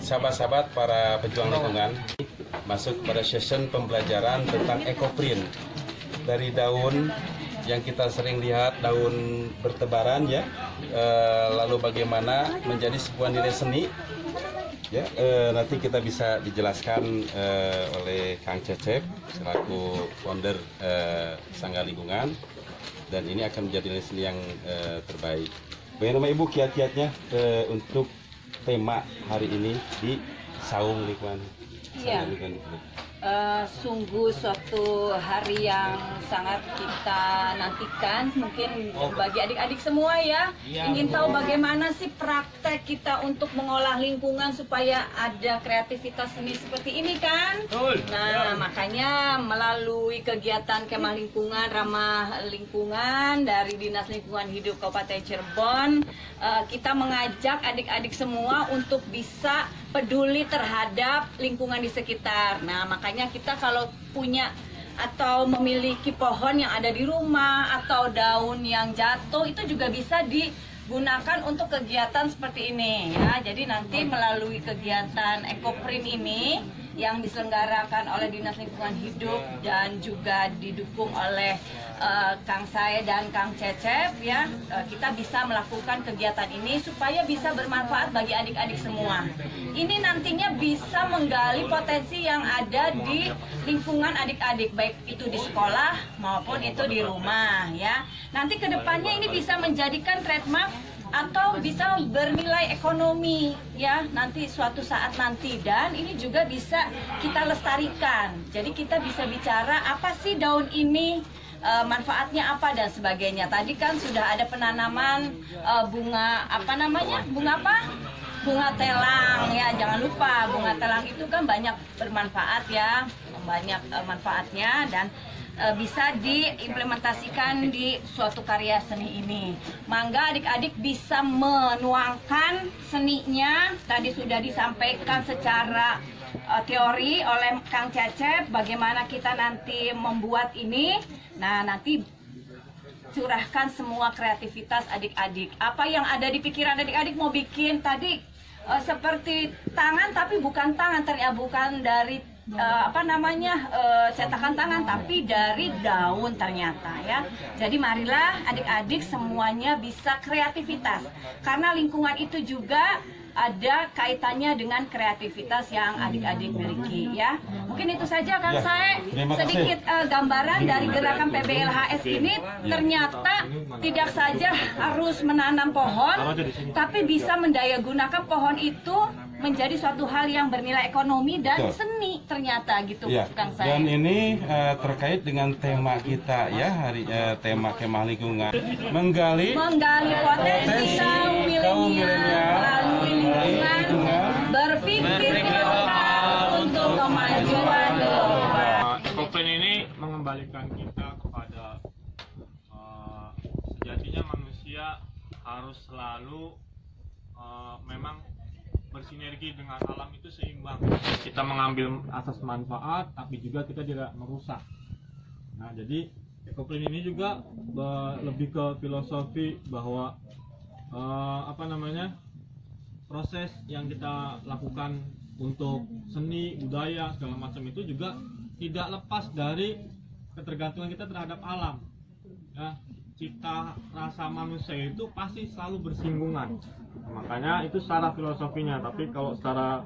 sahabat-sahabat para pejuang lingkungan masuk pada session pembelajaran tentang ekoprint. Dari daun yang kita sering lihat, daun bertebaran ya, lalu bagaimana menjadi sebuah nilai seni ya, nanti kita bisa dijelaskan oleh Kang Cecep selaku founder Sangga Lingkungan, dan ini akan menjadi nilai seni yang terbaik. Bagaimana Ibu kiat-kiatnya untuk tema hari ini di Saung Lingkungan? Iya, sungguh suatu hari yang sangat kita nantikan, mungkin bagi adik-adik semua ya, ingin tahu bagaimana sih praktek kita untuk mengolah lingkungan supaya ada kreativitas seni seperti ini kan. Nah, makanya melalui kegiatan kemah lingkungan, ramah lingkungan dari Dinas Lingkungan Hidup Kabupaten Cirebon, kita mengajak adik-adik semua untuk bisa peduli terhadap lingkungan di sekitar. Nah, makanya kita kalau punya atau memiliki pohon yang ada di rumah atau daun yang jatuh, itu juga bisa digunakan untuk kegiatan seperti ini ya. Jadi nanti melalui kegiatan ekoprint ini yang diselenggarakan oleh Dinas Lingkungan Hidup dan juga didukung oleh Kang Sae dan Kang Cecep ya, kita bisa melakukan kegiatan ini supaya bisa bermanfaat bagi adik-adik semua. Ini nantinya bisa menggali potensi yang ada di lingkungan adik-adik, baik itu di sekolah maupun itu di rumah ya. Nanti kedepannya ini bisa menjadikan trademark atau bisa bernilai ekonomi ya nanti suatu saat nanti, dan ini juga bisa kita lestarikan. Jadi kita bisa bicara apa sih daun ini, manfaatnya apa dan sebagainya. Tadi kan sudah ada penanaman bunga apa namanya, bunga apa? Bunga telang ya, jangan lupa bunga telang itu kan banyak bermanfaat ya, banyak manfaatnya, dan bisa diimplementasikan di suatu karya seni ini. Mangga adik-adik bisa menuangkan seninya. Tadi sudah disampaikan secara teori oleh Kang Cecep bagaimana kita nanti membuat ini. Nah, nanti curahkan semua kreativitas adik-adik. Apa yang ada di pikiran adik-adik mau bikin tadi seperti tangan tapi bukan tangan, ternyata bukan dari cetakan tangan, tapi dari daun ternyata ya. Jadi marilah adik-adik semuanya bisa kreativitas, karena lingkungan itu juga ada kaitannya dengan kreativitas yang adik-adik miliki ya. Mungkin itu saja kan saya sedikit gambaran dari gerakan PBLHS ini. Ternyata tidak saja harus menanam pohon, tapi bisa mendayagunakan pohon itu menjadi suatu hal yang bernilai ekonomi dan seni ternyata gitu ya, Kang Sae. Dan ini terkait dengan tema kita ya, hari tema kemah lingkungan, menggali potensi kaum milenial melalui lingkungan, berpikir lokal untuk kemajuan global. Ekoprint ini mengembalikan kita kepada sejatinya manusia harus selalu memang bersinergi dengan alam, itu seimbang. Kita mengambil asas manfaat, tapi juga kita tidak merusak. Nah, jadi ekoprint ini juga lebih ke filosofi bahwa proses yang kita lakukan untuk seni, budaya, segala macam itu juga tidak lepas dari ketergantungan kita terhadap alam. Ya, cita rasa manusia itu pasti selalu bersinggungan. Makanya itu secara filosofinya. Tapi kalau secara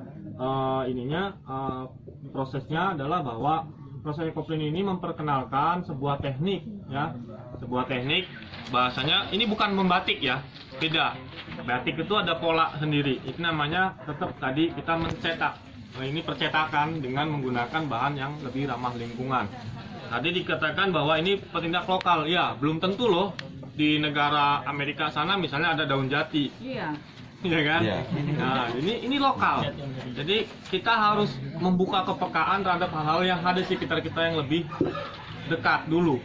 prosesnya adalah bahwa proses ekoprint ini memperkenalkan sebuah teknik ya, sebuah teknik. Bahasanya ini bukan membatik ya, tidak. Batik itu ada pola sendiri. Itu namanya tetap tadi kita mencetak. Nah, ini percetakan dengan menggunakan bahan yang lebih ramah lingkungan. Tadi dikatakan bahwa ini petindak lokal, ya belum tentu loh. Di negara Amerika sana misalnya ada daun jati, iya kan? Iya. Nah, ini lokal. Jadi kita harus membuka kepekaan terhadap hal-hal yang ada di sekitar kita yang lebih dekat dulu.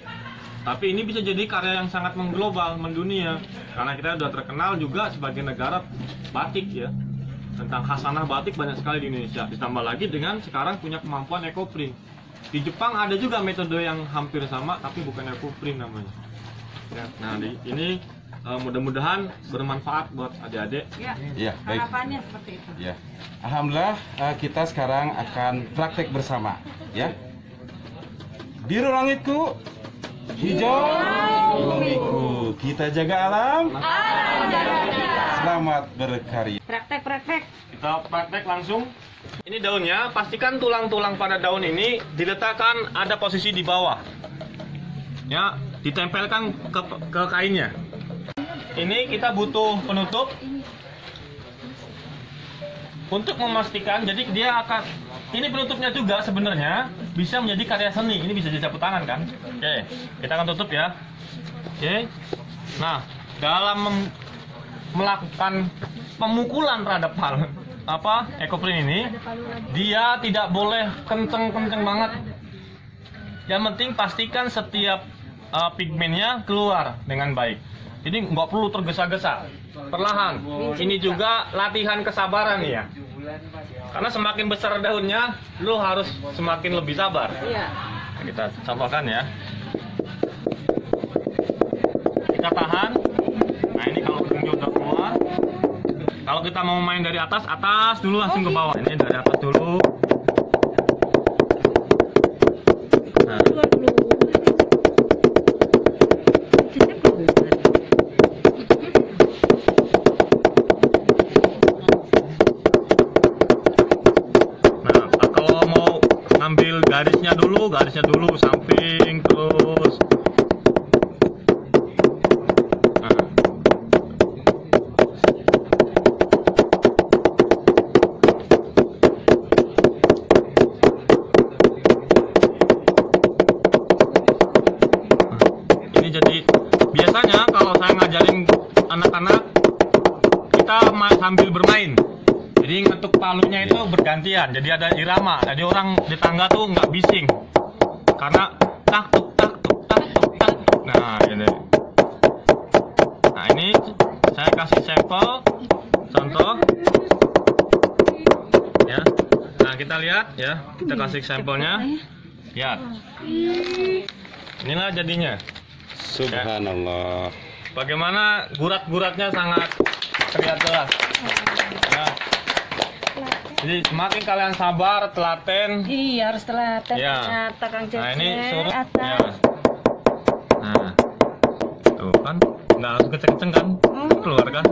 Tapi ini bisa jadi karya yang sangat mengglobal, mendunia, karena kita sudah terkenal juga sebagai negara batik ya. Tentang khasanah batik banyak sekali di Indonesia. Ditambah lagi dengan sekarang punya kemampuan ekoprint. Di Jepang ada juga metode yang hampir sama, tapi bukan ekoprint namanya. Nah, ini mudah-mudahan bermanfaat buat adik-adik. Ya, Ya, baik. harapannya seperti itu. Ya, alhamdulillah kita sekarang akan praktek bersama, ya. Biru langitku, hijau bumiku. Kita jaga alam. Selamat berkarya. Praktek. Kita praktek langsung. Ini daunnya, pastikan tulang-tulang pada daun ini diletakkan ada posisi di bawah. Ya, ditempelkan ke kainnya. Ini kita butuh penutup untuk memastikan, jadi dia akan, ini penutupnya juga sebenarnya bisa menjadi karya seni. Ini bisa disapu tangan kan? Oke, kita akan tutup ya. Oke. Nah, dalam melakukan pemukulan terhadap ekoprint ini, dia tidak boleh kenceng-kenceng banget. Yang penting pastikan setiap pigmennya keluar dengan baik. Jadi nggak perlu tergesa-gesa, perlahan. Ini juga latihan kesabaran ya. Karena semakin besar daunnya, lo harus semakin lebih sabar. Iya. Kita contohkan ya. Kita tahan. Nah ini kalau ujungnya udah keluar. Kalau kita mau main dari atas dulu langsung ke bawah. Ini dari atas dulu. Nah. Ambil garisnya dulu samping terus. Nah. Ini jadi biasanya kalau saya ngajarin anak-anak kita sambil bermain. Jadi ngetuk palunya itu bergantian, jadi ada irama. Jadi orang di tangga tuh nggak bising, karena tak tuk tak tuk tak tuk tak tuk. Nah ini. Nah ini saya kasih sampel, contoh. Ya. Nah kita lihat ya, kita kasih sampelnya. Lihat. Inilah jadinya. Subhanallah. Bagaimana gurat-guratnya sangat terlihat jelas. Ya. Jadi semakin kalian sabar, telaten. Iya, harus telaten. Ya. Ternyata Kang Cecep. Nah ini suruh. Atas. Ya. Nah, tuh kan, nggak harus kenceng-kenceng kan, keluar kan.